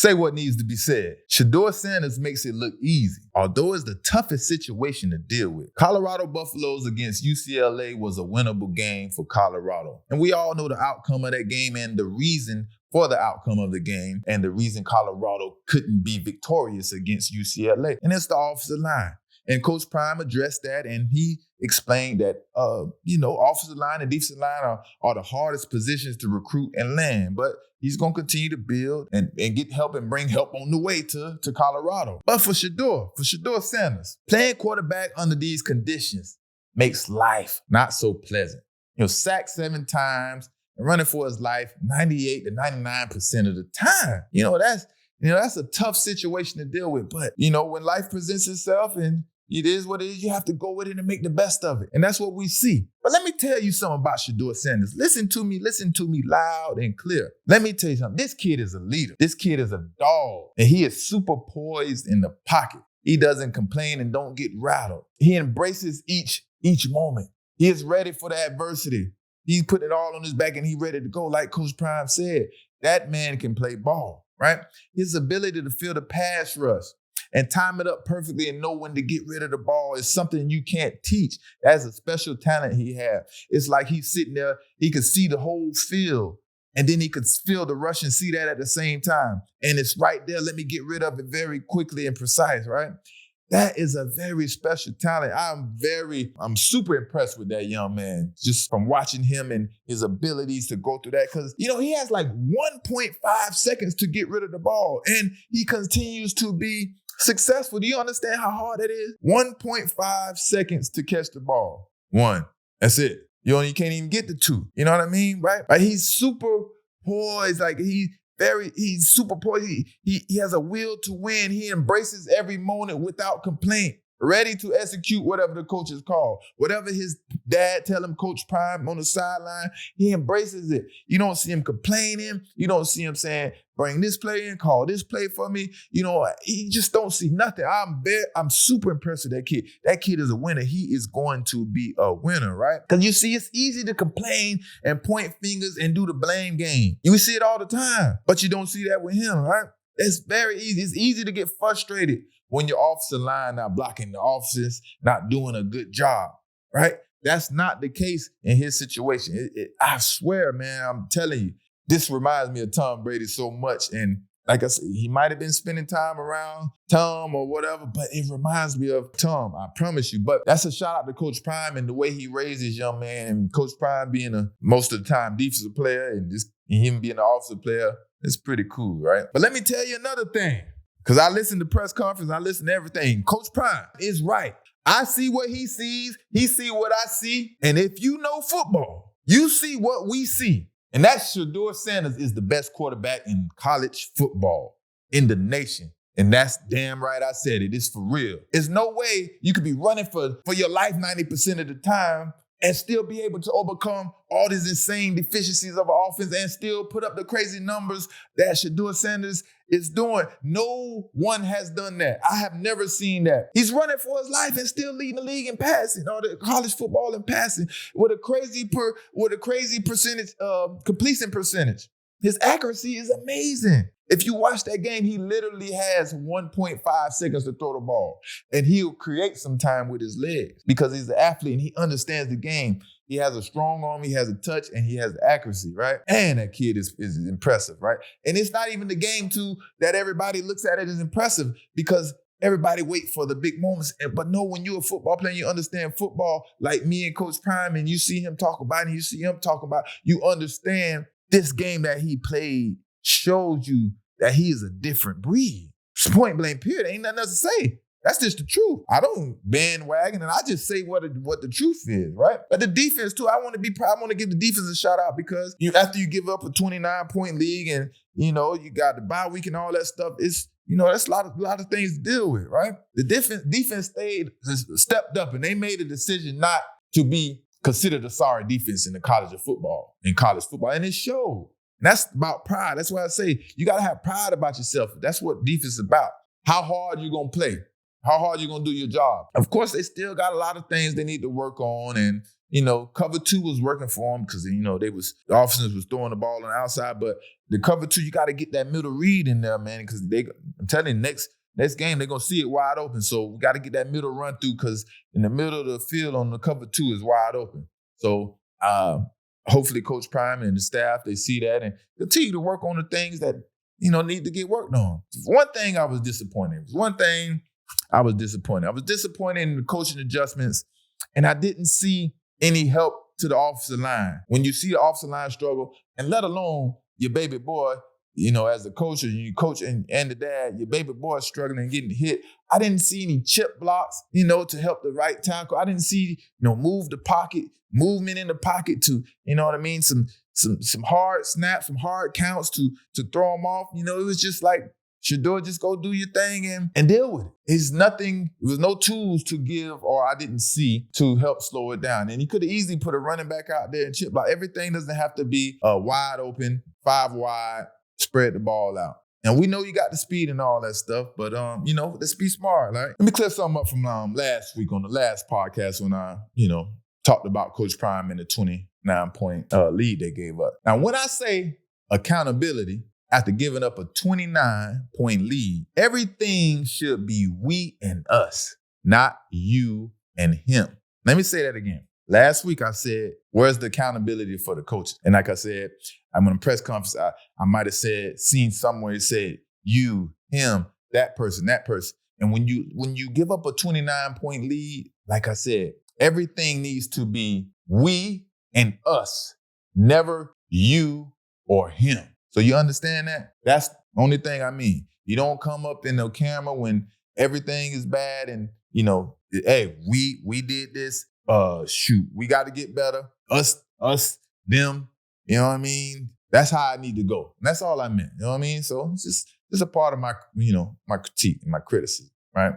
say what needs to be said. Shedeur Sanders makes it look easy, although it's the toughest situation to deal with. Colorado Buffaloes against UCLA was a winnable game for Colorado. And we all know the outcome of that game and the reason for the outcome of the game and the reason Colorado couldn't be victorious against UCLA. And it's the offensive line. And Coach Prime addressed that, and he explained that, offensive line and defensive line are the hardest positions to recruit and land. But he's going to continue to build and get help and bring help on the way to Colorado. But for Shedeur Sanders, playing quarterback under these conditions makes life not so pleasant. Sacked 7 times and running for his life 98 to 99% of the time. That's a tough situation to deal with. But, when life presents itself and it is what it is, you have to go with it and make the best of it. And that's what we see. But let me tell you something about Shedeur Sanders. Listen to me loud and clear. Let me tell you something. This kid is a leader. This kid is a dog. And he is super poised in the pocket. He doesn't complain and don't get rattled. He embraces each moment. He is ready for the adversity. He's putting it all on his back and he's ready to go. Like Coach Prime said, that man can play ball, right? His ability to feel the pass rush and time it up perfectly and know when to get rid of the ball is something you can't teach. That's a special talent he has. It's like he's sitting there, he could see the whole field, and then he could feel the rush and see that at the same time. And it's right there. Let me get rid of it very quickly and precise, right? That is a very special talent. I'm super impressed with that young man just from watching him and his abilities to go through that. Because, he has like 1.5 seconds to get rid of the ball and he continues to be successful. Do you understand how hard it is? 1.5 seconds to catch the ball. 1. That's it. You can't even get the 2. You know what I mean? Right? Like he's super poised. Like he's super poised. He has a will to win. He embraces every moment without complaint, ready to execute whatever the coach is called. Whatever his dad tell him, Coach Prime on the sideline, he embraces it. You don't see him complaining. You don't see him saying, bring this play in, call this play for me. He just don't see nothing. I'm super impressed with that kid. That kid is a winner. He is going to be a winner, right? Because you see, it's easy to complain and point fingers and do the blame game. You see it all the time, but you don't see that with him, right? It's very easy. It's easy to get frustrated when your offensive line not blocking the offense, not doing a good job, right? That's not the case in his situation. I swear, man, I'm telling you, this reminds me of Tom Brady so much. And like I said, he might have been spending time around Tom or whatever, but it reminds me of Tom, I promise you. But that's a shout out to Coach Prime and the way he raised his young man. And Coach Prime being most of the time defensive player and him being an offensive player, it's pretty cool, right? But let me tell you another thing. Because I listen to press conference, I listen to everything. Coach Prime is right. I see what he sees. He see what I see. And if you know football, you see what we see. And that Shedeur Sanders is the best quarterback in college football in the nation. And that's damn right I said it. It's for real. There's no way you could be running for your life 90% of the time and still be able to overcome all these insane deficiencies of an offense and still put up the crazy numbers that Shedeur Sanders is doing. No one has done that. I have never seen that. He's running for his life and still leading the league in passing, or the college football in passing, with a crazy percentage, completion percentage. His accuracy is amazing. If you watch that game, he literally has 1.5 seconds to throw the ball. And he'll create some time with his legs because he's an athlete and he understands the game. He has a strong arm, he has a touch, and he has the accuracy, right? And that kid is impressive, right? And it's not even the game, too, that everybody looks at it as impressive because everybody wait for the big moments. But no, when you're a football player, you understand football like me and Coach Prime, and you see him talk about it, and you see him talk about, you understand this game that he played shows you that he is a different breed. It's point blank period. Ain't nothing else to say. That's just the truth. I don't bandwagon, and I just say what the truth is, right? But the defense too. I want to give the defense a shout out because after you give up a 29-point league, and you got the bye week and all that stuff, it's that's a lot of things to deal with, right? The defense stepped up, and they made a decision not to be considered a sorry defense in college football, and it showed. And that's about pride. That's why I say you got to have pride about yourself. That's what defense is about. How hard you going to play. How hard you gonna do your job? Of course, they still got a lot of things they need to work on, and cover 2 was working for them because the offense was throwing the ball on the outside, but the cover 2, you got to get that middle read in there, man, because I'm telling you, next game they're gonna see it wide open. So we got to get that middle run through because in the middle of the field on the cover 2 is wide open. So hopefully Coach Prime and the staff, they see that and continue to work on the things that need to get worked on. One thing I was disappointed. I was disappointed in the coaching adjustments, and I didn't see any help to the offensive line. When you see the offensive line struggle, and let alone your baby boy, as a coach, and you coach and the dad, your baby boy struggling and getting hit. I didn't see any chip blocks, to help the right tackle. I didn't see, movement in the pocket to, some hard snaps, some hard counts to throw them off. It was just like, Shedeur, just go do your thing and deal with it. It was no tools to give, or I didn't see, to help slow it down. And he could have easily put a running back out there and chip block. Everything doesn't have to be wide open, 5 wide, spread the ball out. And we know you got the speed and all that stuff, but let's be smart, right? Let me clear something up from last week on the last podcast when I, talked about Coach Prime and the 29-point lead they gave up. Now, when I say accountability, after giving up a 29-point lead, everything should be we and us, not you and him. Let me say that again. Last week I said, where's the accountability for the coaches? And like I said, I'm in a press conference, I might have seen somewhere it said, you, him, that person. And when you give up a 29-point lead, like I said, everything needs to be we and us, never you or him. So you understand that? That's the only thing I mean. You don't come up in the camera when everything is bad and, hey, we did this. Shoot, we got to get better. Us, them. You know what I mean? That's how I need to go. And that's all I meant. You know what I mean? So it's just a part of my, my critique and my criticism, right?